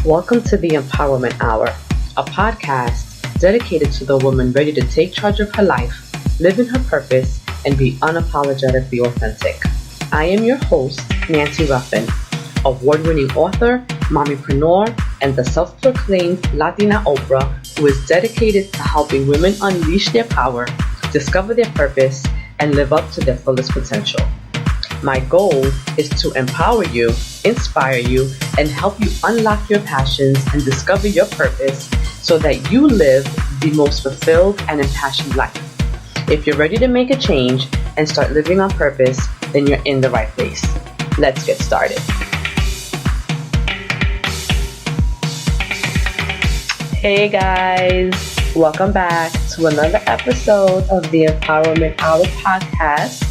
Welcome to the Empowerment Hour, a podcast dedicated to the woman ready to take charge of her life, live in her purpose, and be unapologetically authentic. I am your host, Nancy-Ruffin, award-winning author, mommypreneur, and the self-proclaimed Latina-oprah who is dedicated to helping women unleash their power, discover their purpose, and live up to their fullest potential. My goal is to empower you, inspire you, and help you unlock your passions and discover your purpose so that you live the most fulfilled and impassioned life. If you're ready to make a change and start living on purpose, then you're in the right place. Let's get started. Hey guys, welcome back to another episode of the Empowerment Hour podcast.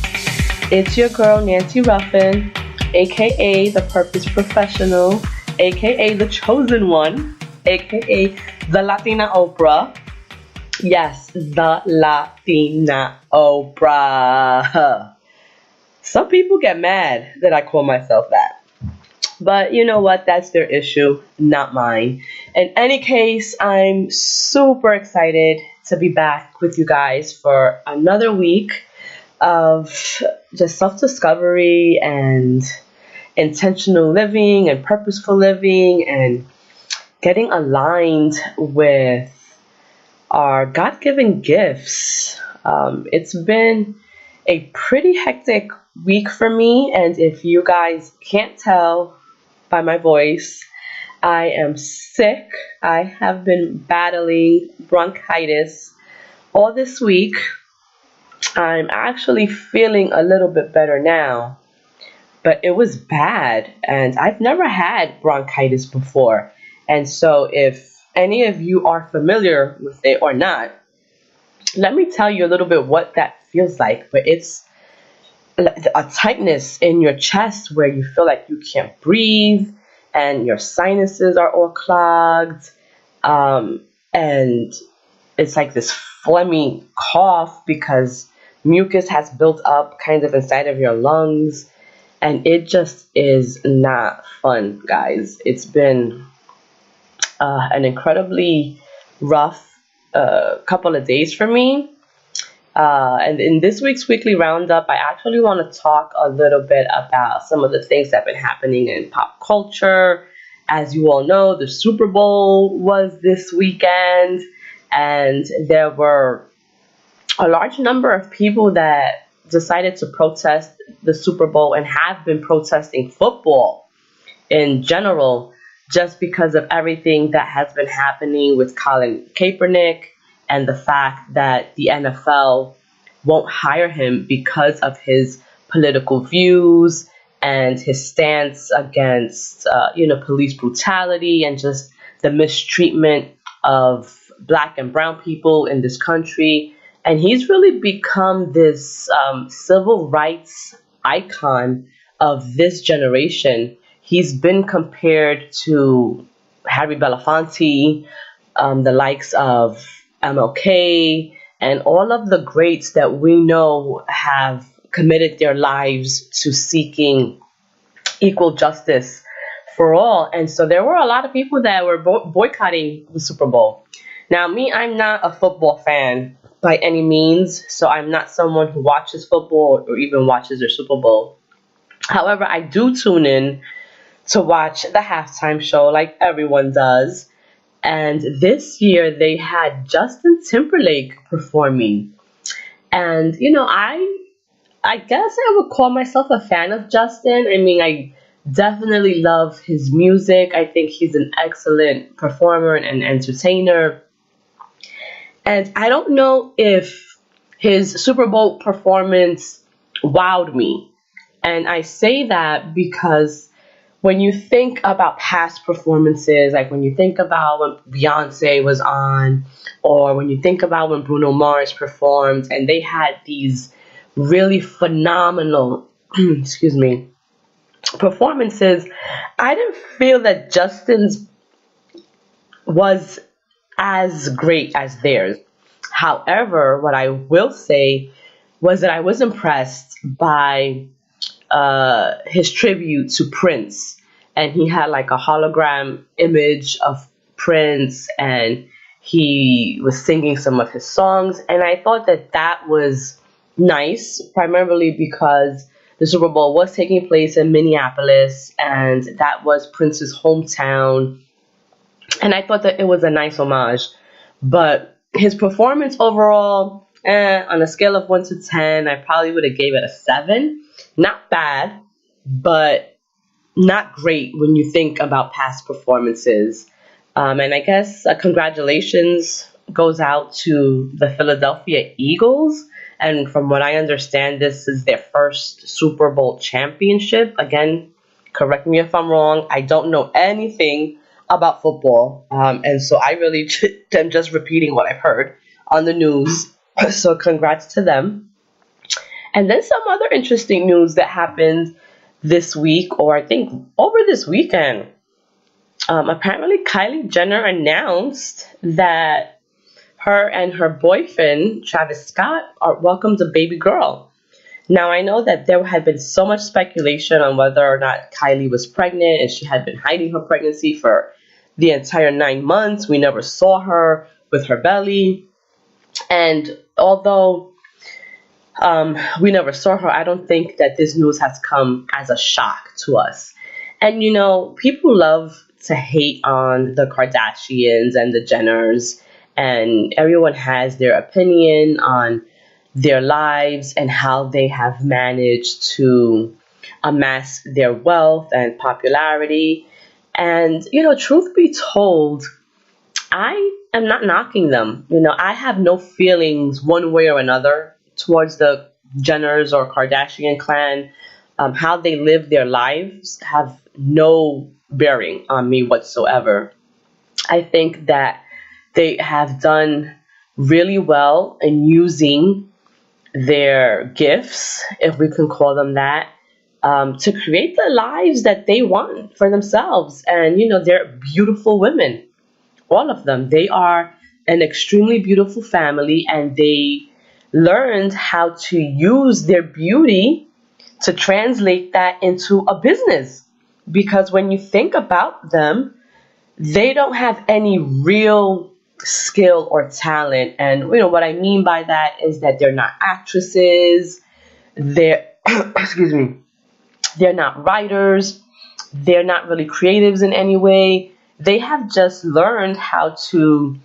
It's your girl, Nancy Ruffin, aka the Purpose Professional, aka the Chosen One, aka the Latina-oprah. Yes, the Latina-oprah. Some people get mad that I call myself that. But you know what? That's their issue, not mine. In any case, I'm super excited to be back with you guys for another week of just self-discovery and intentional living and purposeful living and getting aligned with our God-given gifts. It's been a pretty hectic week for me, and if you guys can't tell by my voice, I am sick. I have been battling bronchitis all this week. I'm actually feeling a little bit better now, but it was bad, and I've never had bronchitis before. And so if any of you are familiar with it or not, let me tell you a little bit what that feels like. But it's a tightness in your chest where you feel like you can't breathe and your sinuses are all clogged. And it's like this phlegmy cough because mucus has built up kind of inside of your lungs, and it just is not fun, guys. It's been an incredibly rough couple of days for me. And in this week's weekly roundup, I actually want to talk a little bit about some of the things that have been happening in pop culture. As you all know, the Super Bowl was this weekend, and there were a large number of people that decided to protest the Super Bowl and have been protesting football in general just because of everything that has been happening with Colin Kaepernick and the fact that the NFL won't hire him because of his political views and his stance against, police brutality and just the mistreatment of Black and brown people in this country. And he's really become this civil rights icon of this generation. He's been compared to Harry Belafonte, the likes of MLK, and all of the greats that we know have committed their lives to seeking equal justice for all. And so there were a lot of people that were boycotting the Super Bowl. Now, me, I'm not a football fan by any means, so I'm not someone who watches football or even watches their Super Bowl. However, I do tune in to watch the halftime show like everyone does. And this year they had Justin Timberlake performing. And, I guess I would call myself a fan of Justin. I mean, I definitely love his music. I think he's an excellent performer and entertainer. And I don't know if his Super Bowl performance wowed me. And I say that because when you think about past performances, like when you think about when Beyonce was on, or when you think about when Bruno Mars performed, and they had these really phenomenal, performances, I didn't feel that Justin's was as great as theirs. However, what I will say was that I was impressed by his tribute to Prince and he had like a hologram image of Prince, and he was singing some of his songs, and I thought that that was nice, primarily because the Super Bowl was taking place in Minneapolis, and that was Prince's hometown, and I thought that it was a nice homage. But his performance overall, on a scale of 1 to 10, I probably would have gave it a 7. Not bad, but not great when you think about past performances. And I guess congratulations goes out to the Philadelphia Eagles. And from what I understand, this is their first Super Bowl championship. Again, correct me if I'm wrong. I don't know anything about football. And so I really am just repeating what I've heard on the news. So congrats to them. And then some other interesting news that happened this week, or I think over this weekend. Apparently, Kylie Jenner announced that her and her boyfriend, Travis Scott, are welcomed a baby girl. Now, I know that there had been so much speculation on whether or not Kylie was pregnant, and she had been hiding her pregnancy for the entire 9 months. We never saw her with her belly. And although we never saw her, I don't think that this news has come as a shock to us. And you know, people love to hate on the Kardashians and the Jenners, and everyone has their opinion on their lives and how they have managed to amass their wealth and popularity. And you know, truth be told, I am not knocking them. You know, I have no feelings one way or another towards the Jenners or Kardashian clan. How they live their lives have no bearing on me whatsoever. I think that they have done really well in using their gifts, if we can call them that, to create the lives that they want for themselves. And, you know, they're beautiful women, all of them. They are an extremely beautiful family, and they learned how to use their beauty to translate that into a business. Because when you think about them, they don't have any real skill or talent. And you know what I mean by that is that they're not actresses, they're excuse me, they're not writers, they're not really creatives in any way. They have just learned how to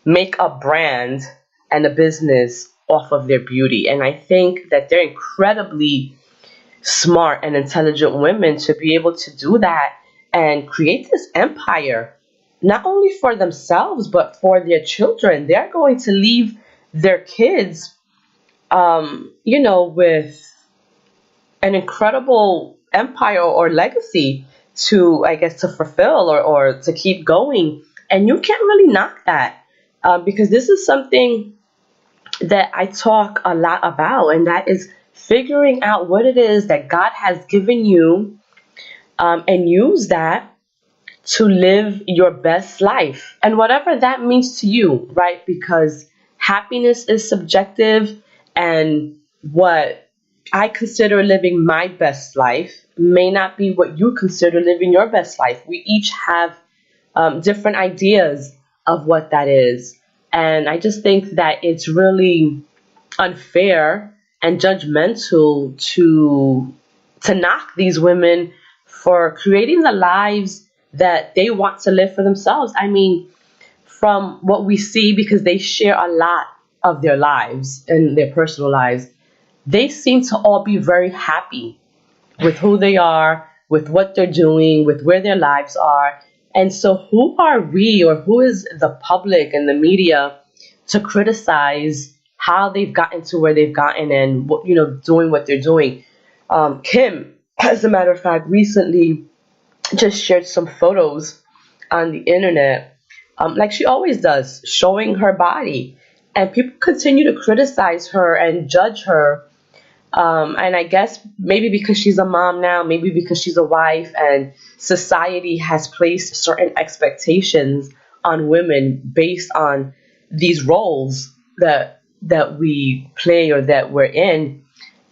make a brand and a business off of their beauty. And I think that they're incredibly smart and intelligent women to be able to do that and create this empire, not only for themselves, but for their children. They're going to leave their kids, you know, with an incredible empire or legacy to, I guess, to fulfill or to keep going. And you can't really knock that, because this is something that I talk a lot about, and that is figuring out what it is that God has given you, and use that to live your best life. And whatever that means to you, right? Because happiness is subjective, and what I consider living my best life may not be what you consider living your best life. We each have different ideas of what that is. And I just think that it's really unfair and judgmental to knock these women for creating the lives that they want to live for themselves. I mean, from what we see, because they share a lot of their lives and their personal lives, they seem to all be very happy with who they are, with what they're doing, with where their lives are. And so who are we, or who is the public and the media to criticize how they've gotten to where they've gotten and, you know, doing what they're doing? Kim, as a matter of fact, recently just shared some photos on the internet, like she always does, showing her body. And people continue to criticize her and judge her. And I guess maybe because she's a mom now, maybe because she's a wife, and society has placed certain expectations on women based on these roles that we play or that we're in.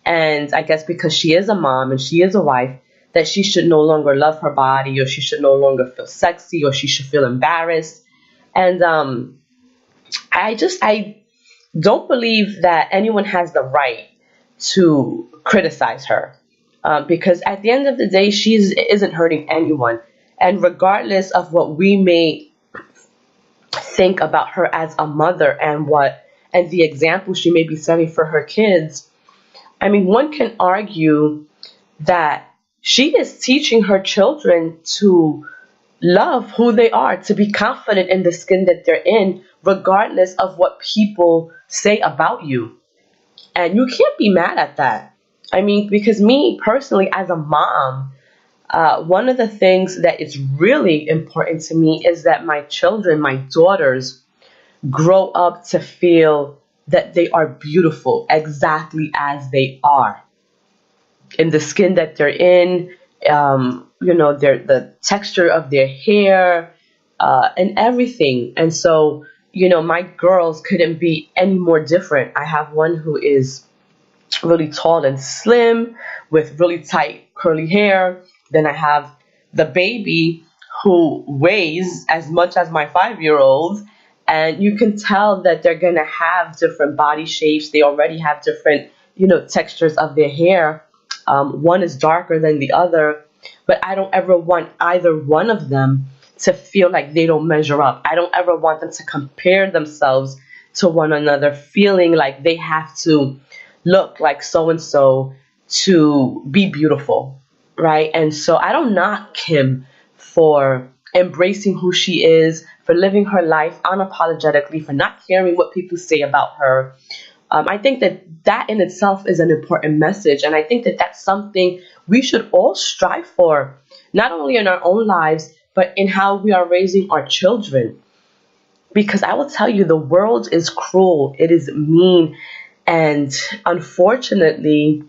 And I guess because she is a mom and she is a wife, that she should no longer love her body, or she should no longer feel sexy, or she should feel embarrassed. And I don't believe that anyone has the right to criticize her, because at the end of the day, she isn't hurting anyone. And regardless of what we may think about her as a mother and the example she may be setting for her kids, I mean, one can argue that she is teaching her children to love who they are, to be confident in the skin that they're in, regardless of what people say about you. And you can't be mad at that. I mean, because me personally, as a mom, one of the things that is really important to me is that my children, my daughters, grow up to feel that they are beautiful exactly as they are, in the skin that they're in, the texture of their hair, and everything. And so, my girls couldn't be any more different. I have one who is really tall and slim with really tight curly hair. Then I have the baby who weighs as much as my 5-year-old. And you can tell that they're going to have different body shapes. They already have different, textures of their hair. One is darker than the other. But I don't ever want either one of them to feel like they don't measure up. I don't ever want them to compare themselves to one another, feeling like they have to look like so-and-so to be beautiful, right? And so I don't knock Kim for embracing who she is, for living her life unapologetically, for not caring what people say about her. I think that in itself is an important message, and I think that that's something we should all strive for, not only in our own lives, but in how we are raising our children. Because I will tell you, the world is cruel, it is mean, and unfortunately,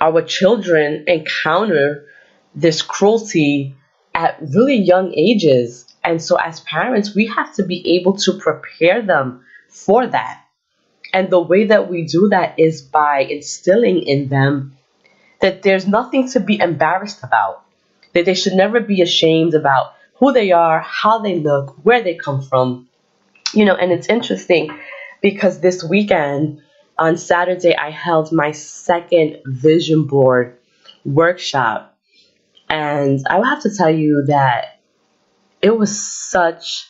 our children encounter this cruelty at really young ages. And so as parents, we have to be able to prepare them for that. And the way that we do that is by instilling in them that there's nothing to be embarrassed about, that they should never be ashamed about who they are, how they look, where they come from. And it's interesting because this weekend, on Saturday, I held my second vision board workshop. And I will have to tell you that it was such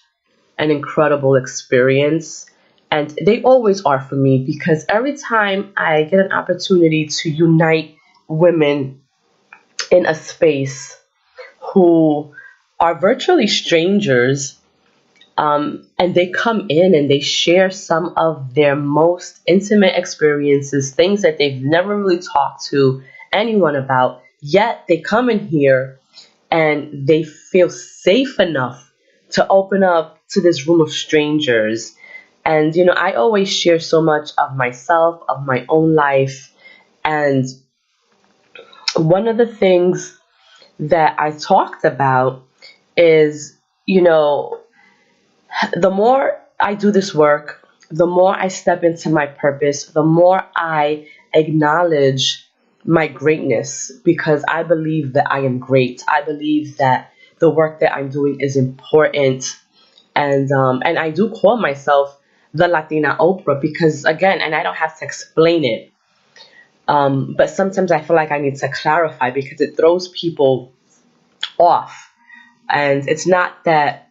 an incredible experience. And they always are for me, because every time I get an opportunity to unite women in a space who are virtually strangers, and they come in and they share some of their most intimate experiences, things that they've never really talked to anyone about, yet they come in here and they feel safe enough to open up to this room of strangers. And, I always share so much of myself, of my own life. And one of the things that I talked about is, the more I do this work, the more I step into my purpose, the more I acknowledge my greatness, because I believe that I am great. I believe that the work that I'm doing is important. And I do call myself the Latina-oprah because, again, and I don't have to explain it, but sometimes I feel like I need to clarify because it throws people off. And it's not that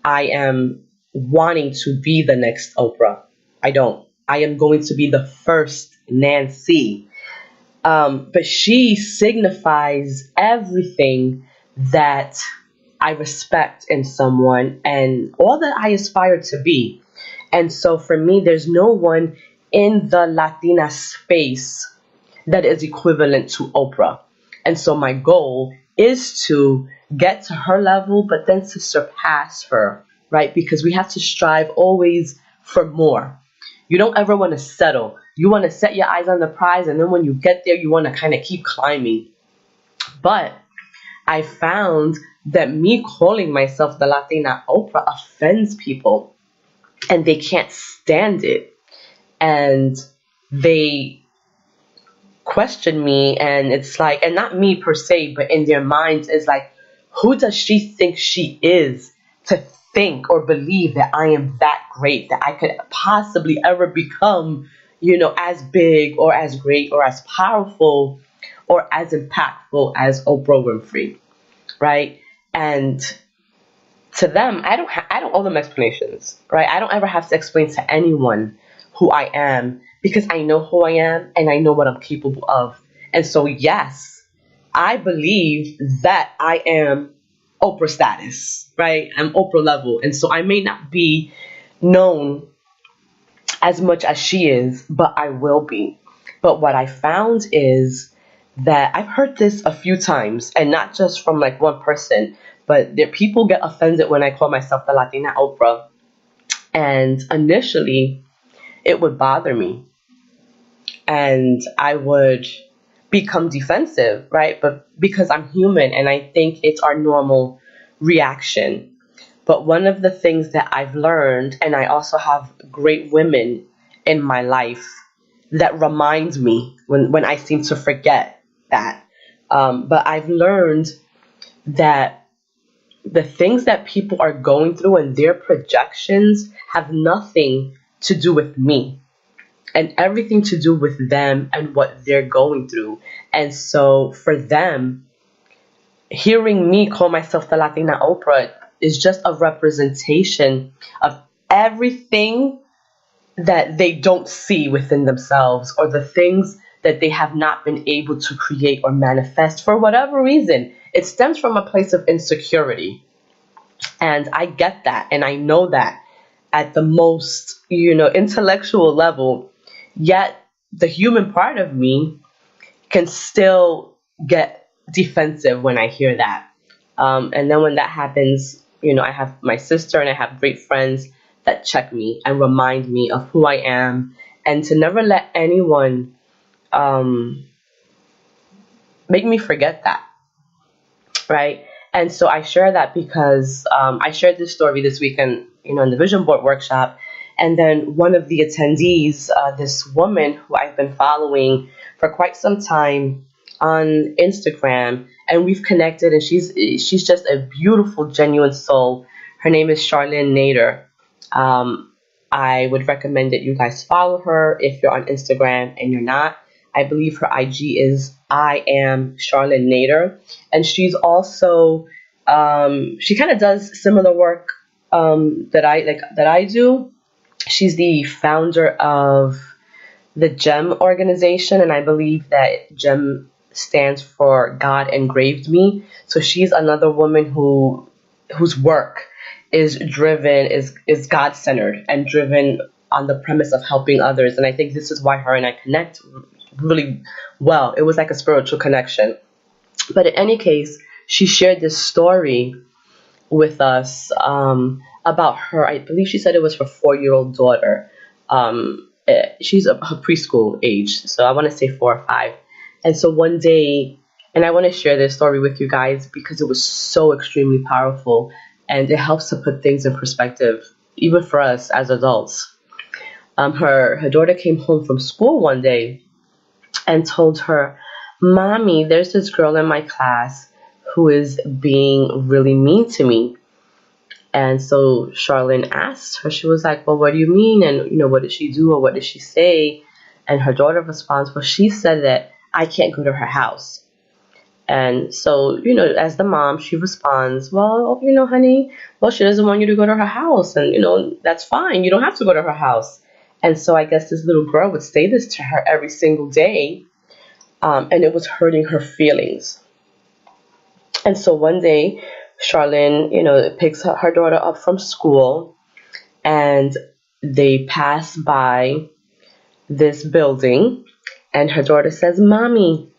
I am wanting to be the next Oprah. I don't. I am going to be the first Nancy. But she signifies everything that I respect in someone and all that I aspire to be. And so for me, there's no one in the Latina space that is equivalent to Oprah. And so my goal is to get to her level, but then to surpass her, right? Because we have to strive always for more. You don't ever want to settle. You want to set your eyes on the prize, and then when you get there, you want to kind of keep climbing. But I found that me calling myself the Latina Oprah offends people, and they can't stand it. And they question me, and it's like, and not me per se, but in their minds, it's like, who does she think she is to think or believe that I am that great, that I could possibly ever become, as big or as great or as powerful or as impactful as Oprah Winfrey, right? And to them, I don't owe them explanations, right? I don't ever have to explain to anyone who I am, because I know who I am and I know what I'm capable of. And so, yes, I believe that I am Oprah status, right? I'm Oprah level. And so I may not be known as much as she is, but I will be. But what I found is that I've heard this a few times, and not just from like one person, but there people get offended when I call myself the Latina Oprah. And initially, it would bother me, and I would become defensive, right? But because I'm human, and I think it's our normal reaction. But one of the things that I've learned, and I also have great women in my life that reminds me when I seem to forget that. But I've learned that the things that people are going through and their projections have nothing to do with me, and everything to do with them and what they're going through. And so for them, hearing me call myself the Latina Oprah is just a representation of everything that they don't see within themselves, or the things that they have not been able to create or manifest for whatever reason. It stems from a place of insecurity. And I get that, and I know that at the most, intellectual level. Yet the human part of me can still get defensive when I hear that. And then when that happens, I have my sister and I have great friends that check me and remind me of who I am, and to never let anyone make me forget that, right? And so I share that because I shared this story this weekend, in the vision board workshop. And then one of the attendees, this woman who I've been following for quite some time on Instagram, and we've connected, and she's just a beautiful, genuine soul. Her name is Charlene Nader. I would recommend that you guys follow her if you're on Instagram and you're not. I believe her IG is I am Charlene Nader, and she's also she kind of does similar work that I do. She's the founder of the GEM organization, and I believe that GEM stands for God Engraved Me. So she's another woman whose work is driven, is God centered and driven on the premise of helping others. And I think this is why her and I connect really well. It was like a spiritual connection. But in any case, she shared this story with us about her. I believe she said it was her 4-year-old daughter. She's her preschool age, so I want to say 4 or 5. And so one day, and I want to share this story with you guys because it was so extremely powerful, and it helps to put things in perspective, even for us as adults. Her daughter came home from school one day and told her, "Mommy, there's this girl in my class who is being really mean to me." And so Charlene asked her, she was like, "Well, what do you mean? And, what did she do, or what did she say?" And her daughter responds, "Well, she said that I can't go to her house." And so, as the mom, she responds, "Well, honey, well, she doesn't want you to go to her house. And, that's fine. You don't have to go to her house." And so I guess this little girl would say this to her every single day. And it was hurting her feelings. And so one day, Charlene, picks her daughter up from school, and they pass by this building, and her daughter says, "Mommy,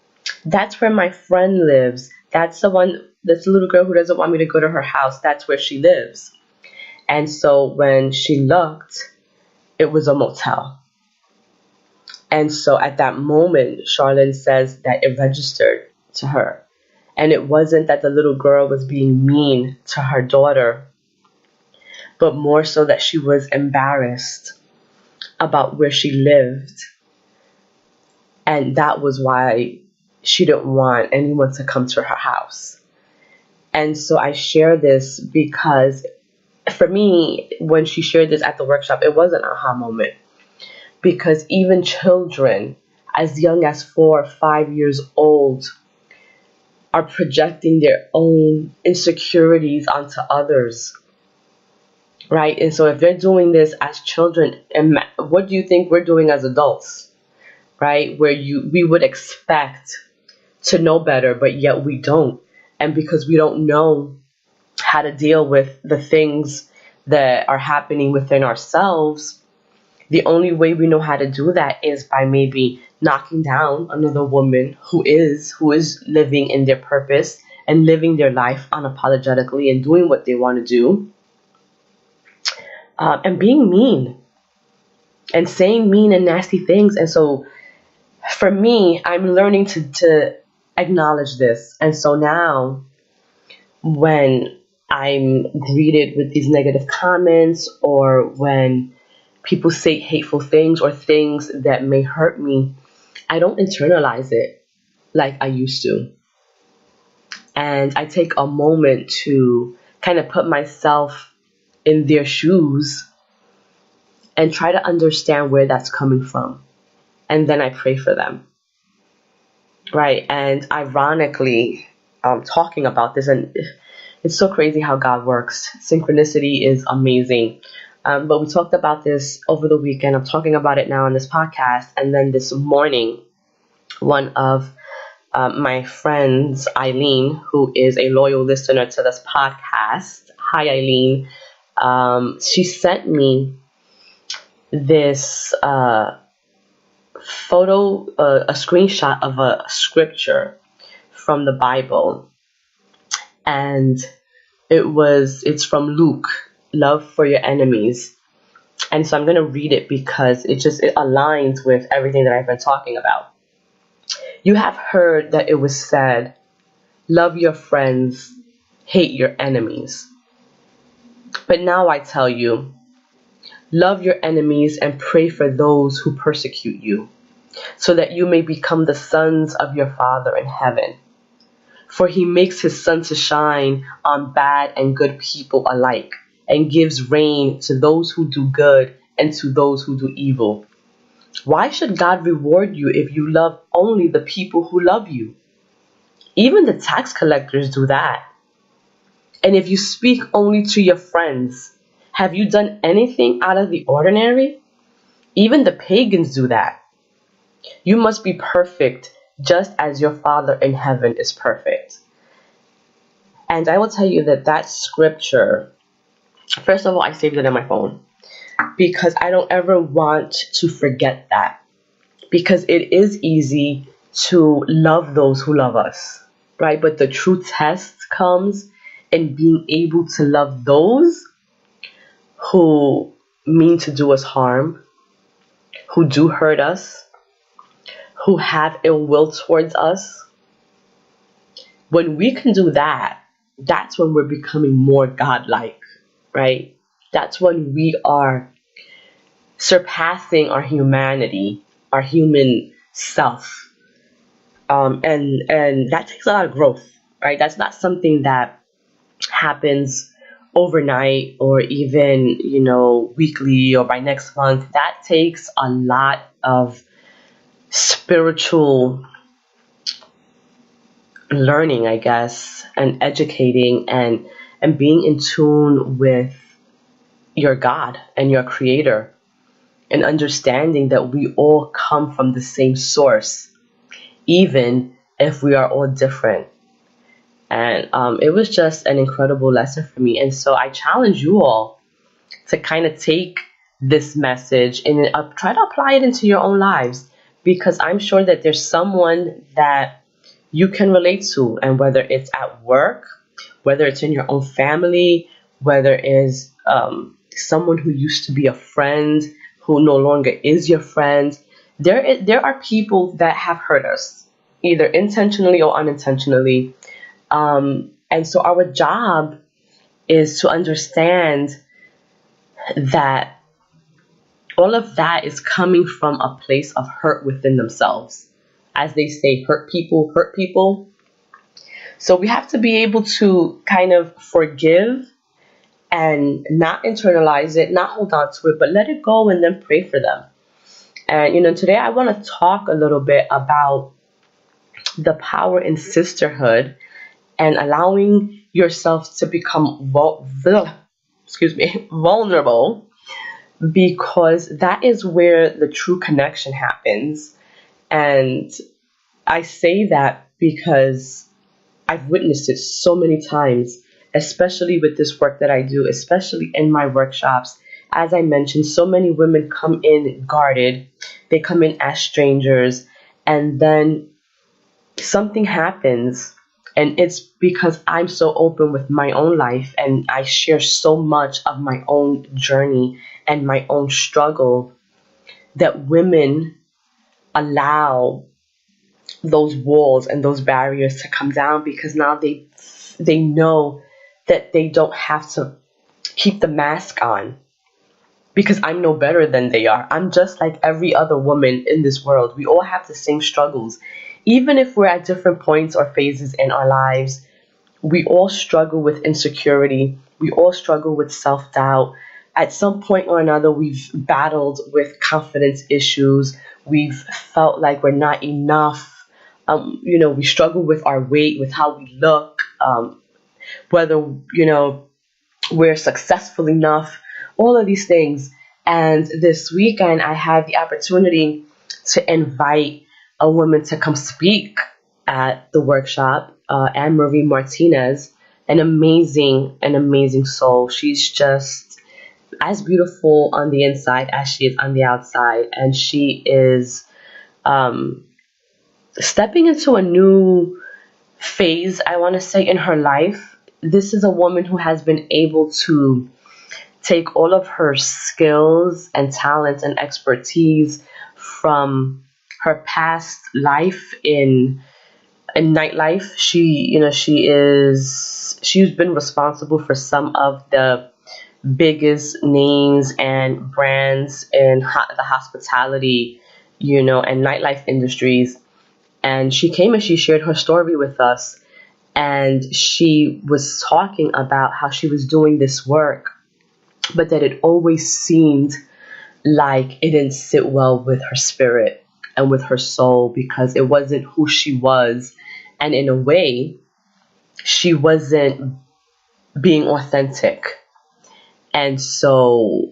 that's where my friend lives. That's the little girl who doesn't want me to go to her house. That's where she lives." And so when she looked, it was a motel. And so at that moment, Charlene says that it registered to her. And it wasn't that the little girl was being mean to her daughter, but more so that she was embarrassed about where she lived And that was why she didn't want anyone to come to her house. And so I share this because for me, when she shared this at the workshop, it was an aha moment. Because even children as young as 4 or 5 years old are projecting their own insecurities onto others, right? And so if they're doing this as children, what do you think we're doing as adults, right? Where we would expect to know better, but yet we don't. And because we don't know how to deal with the things that are happening within ourselves, the only way we know how to do that is by maybe knocking down another woman who is living in their purpose and living their life unapologetically and doing what they want to do, and being mean and saying mean and nasty things. And so for me, I'm learning to acknowledge this. And so now when I'm greeted with these negative comments, or when people say hateful things or things that may hurt me, I don't internalize it like I used to. And I take a moment to kind of put myself in their shoes and try to understand where that's coming from. And then I pray for them. Right? And ironically, talking about this, and it's so crazy how God works. Synchronicity is amazing. But we talked about this over the weekend. I'm talking about it now on this podcast. And then this morning, one of my friends, Eileen, who is a loyal listener to this podcast. Hi, Eileen. She sent me this photo, a screenshot of a scripture from the Bible. And it's from Luke, love for your enemies. And so I'm going to read it because it aligns with everything that I've been talking about. You have heard that it was said, love your friends, hate your enemies. But now I tell you, love your enemies and pray for those who persecute you, so that you may become the sons of your Father in heaven. For he makes his sun to shine on bad and good people alike, and gives rain to those who do good and to those who do evil. Why should God reward you if you love only the people who love you? Even the tax collectors do that. And if you speak only to your friends, have you done anything out of the ordinary? Even the pagans do that. You must be perfect, just as your Father in heaven is perfect. And I will tell you that scripture, first of all, I saved it on my phone because I don't ever want to forget that. Because it is easy to love those who love us, right? But the true test comes in being able to love those who mean to do us harm, who do hurt us, who have ill will towards us. When we can do that, that's when we're becoming more godlike, right? That's when we are surpassing our humanity, our human self. And that takes a lot of growth, right? That's not something that happens overnight or even, weekly or by next month. That takes a lot of spiritual learning, I guess, and educating and being in tune with your God and your Creator, and understanding that we all come from the same source, even if we are all different. And it was just an incredible lesson for me. And so I challenge you all to kind of take this message and try to apply it into your own lives, because I'm sure that there's someone that you can relate to, and whether it's at work, whether it's in your own family, whether it's someone who used to be a friend who no longer is your friend, there are people that have hurt us, either intentionally or unintentionally. And so our job is to understand that all of that is coming from a place of hurt within themselves. as they say, hurt people. So we have to be able to kind of forgive and not internalize it, not hold on to it, but let it go and then pray for them. And today I want to talk a little bit about the power in sisterhood and allowing yourself to become vulnerable, because that is where the true connection happens. And I say that because I've witnessed it so many times, especially with this work that I do, especially in my workshops. As I mentioned, so many women come in guarded, they come in as strangers, and then something happens. And it's because I'm so open with my own life and I share so much of my own journey and my own struggle that women allow those walls and those barriers to come down, because now they know that they don't have to keep the mask on, because I'm no better than they are. I'm just like every other woman in this world. We all have the same struggles. Even if we're at different points or phases in our lives, we all struggle with insecurity. We all struggle with self-doubt. At some point or another, we've battled with confidence issues. We've felt like we're not enough. We struggle with our weight, with how we look, whether, we're successful enough, all of these things. And this weekend, I had the opportunity to invite a woman to come speak at the workshop, Anne-Marie Martinez, an amazing soul. She's just as beautiful on the inside as she is on the outside. And she is stepping into a new phase, I want to say, in her life. This is a woman who has been able to take all of her skills and talents and expertise from her past life in nightlife. She's been responsible for some of the biggest names and brands in the hospitality, and nightlife industries. And she came and she shared her story with us. And she was talking about how she was doing this work, but that it always seemed like it didn't sit well with her spirit and with her soul, because it wasn't who she was. And in a way, she wasn't being authentic. And so,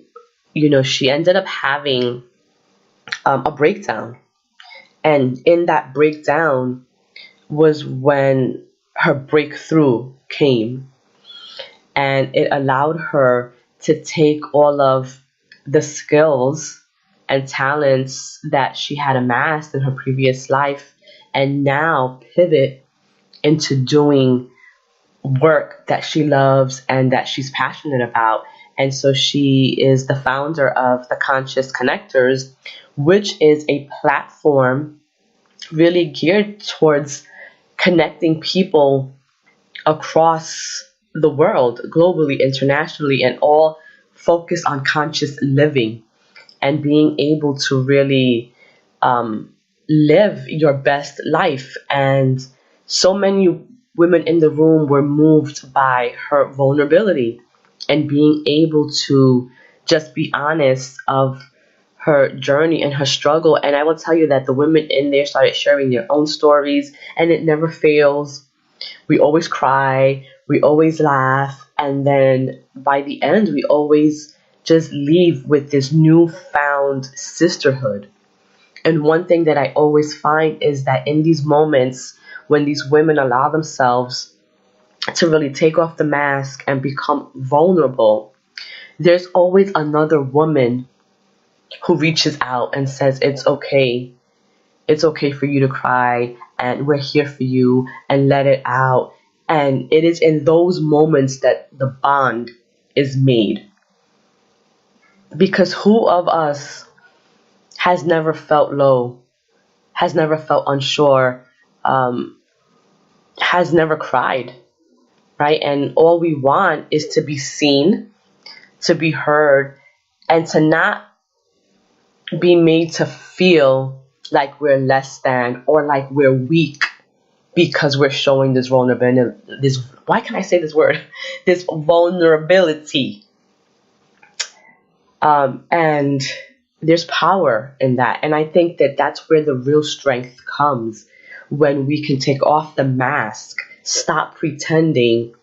she ended up having a breakdown. And in that breakdown was when her breakthrough came. And it allowed her to take all of the skills and talents that she had amassed in her previous life and now pivot into doing work that she loves and that she's passionate about. And so she is the founder of the Conscious Connectors, which is a platform really geared towards connecting people across the world, globally, internationally, and all focused on conscious living and being able to really live your best life. And so many women in the room were moved by her vulnerability and being able to just be honest of her journey and her struggle. And I will tell you that the women in there started sharing their own stories, and it never fails. We always cry, we always laugh, and then by the end, we always just leave with this newfound sisterhood. And one thing that I always find is that in these moments, when these women allow themselves to really take off the mask and become vulnerable, there's always another woman who reaches out and says, it's okay. It's okay for you to cry, and we're here for you, and let it out. And it is in those moments that the bond is made. Because who of us has never felt low, has never felt unsure, has never cried, right? And all we want is to be seen, to be heard, and to not be made to feel like we're less than or like we're weak because we're showing this vulnerability. This, why can I say this word? This vulnerability. And there's power in that. And I think that that's where the real strength comes, when we can take off the mask, stop pretending,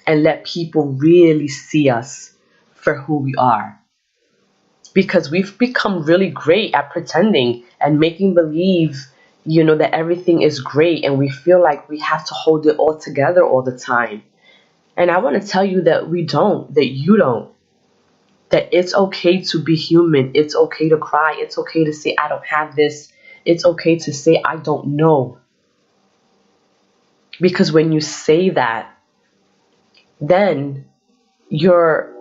and let people really see us for who we are. Because we've become really great at pretending and making believe, that everything is great, and we feel like we have to hold it all together all the time. And I want to tell you that we don't, that you don't. That it's okay to be human. It's okay to cry. It's okay to say, I don't have this. It's okay to say, I don't know. Because when you say that, then you're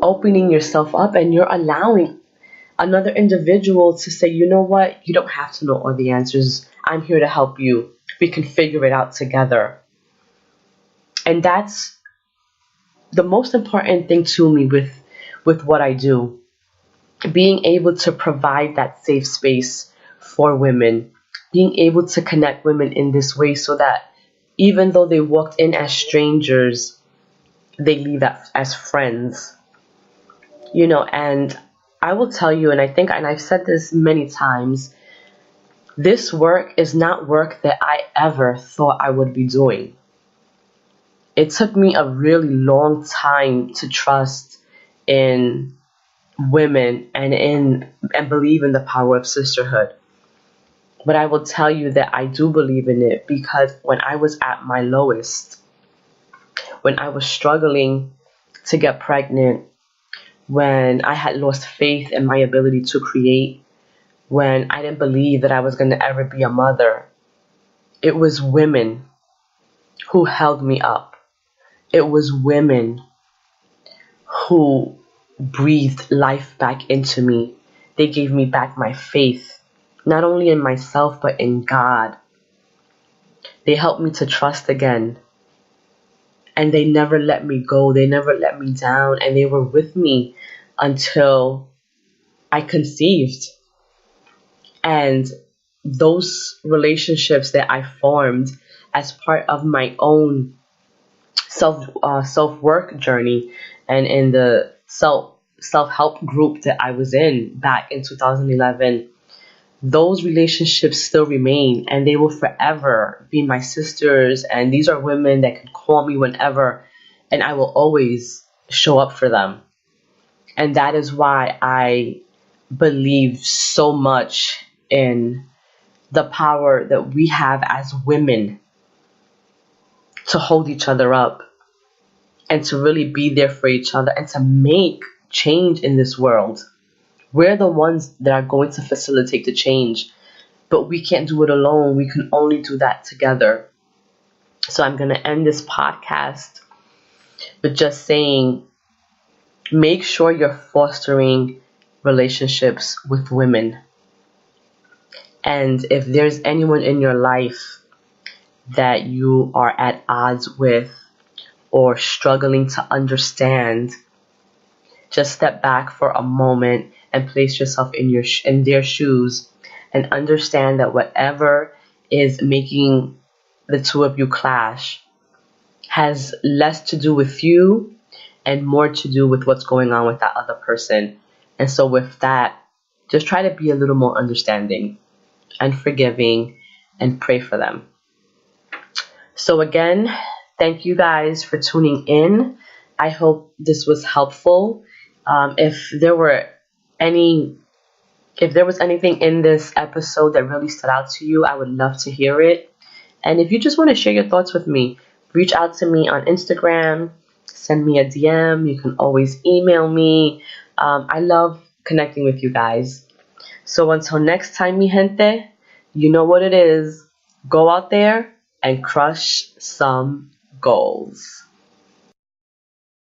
opening yourself up and you're allowing another individual to say, you know what? You don't have to know all the answers. I'm here to help you. We can figure it out together. And that's the most important thing to me with what I do. Being able to provide that safe space for women. Being able to connect women in this way so that even though they walked in as strangers, they leave as friends. And I will tell you, and I've said this many times, this work is not work that I ever thought I would be doing. It took me a really long time to trust in women and believe in the power of sisterhood. But I will tell you that I do believe in it, because when I was at my lowest, when I was struggling to get pregnant, when I had lost faith in my ability to create, when I didn't believe that I was going to ever be a mother, it was women who held me up. It was women who breathed life back into me. They gave me back my faith, not only in myself, but in God. They helped me to trust again. And they never let me go. They never let me down. And they were with me until I conceived. And those relationships that I formed as part of my own self-work journey, and in the self-help group that I was in back in 2011, those relationships still remain, and they will forever be my sisters. And these are women that can call me whenever, and I will always show up for them. And that is why I believe so much in the power that we have as women to hold each other up and to really be there for each other and to make change in this world. We're the ones that are going to facilitate the change, but we can't do it alone. We can only do that together. So I'm going to end this podcast with just saying, make sure you're fostering relationships with women. And if there's anyone in your life that you are at odds with or struggling to understand, just step back for a moment and place yourself in their shoes and understand that whatever is making the two of you clash has less to do with you and more to do with what's going on with that other person. And so with that, just try to be a little more understanding and forgiving and pray for them. So again, thank you guys for tuning in. I hope this was helpful. If there was anything in this episode that really stood out to you, I would love to hear it. And if you just want to share your thoughts with me, reach out to me on Instagram, send me a DM. You can always email me. I love connecting with you guys. So until next time, mi gente, you know what it is. Go out there and crush some goals.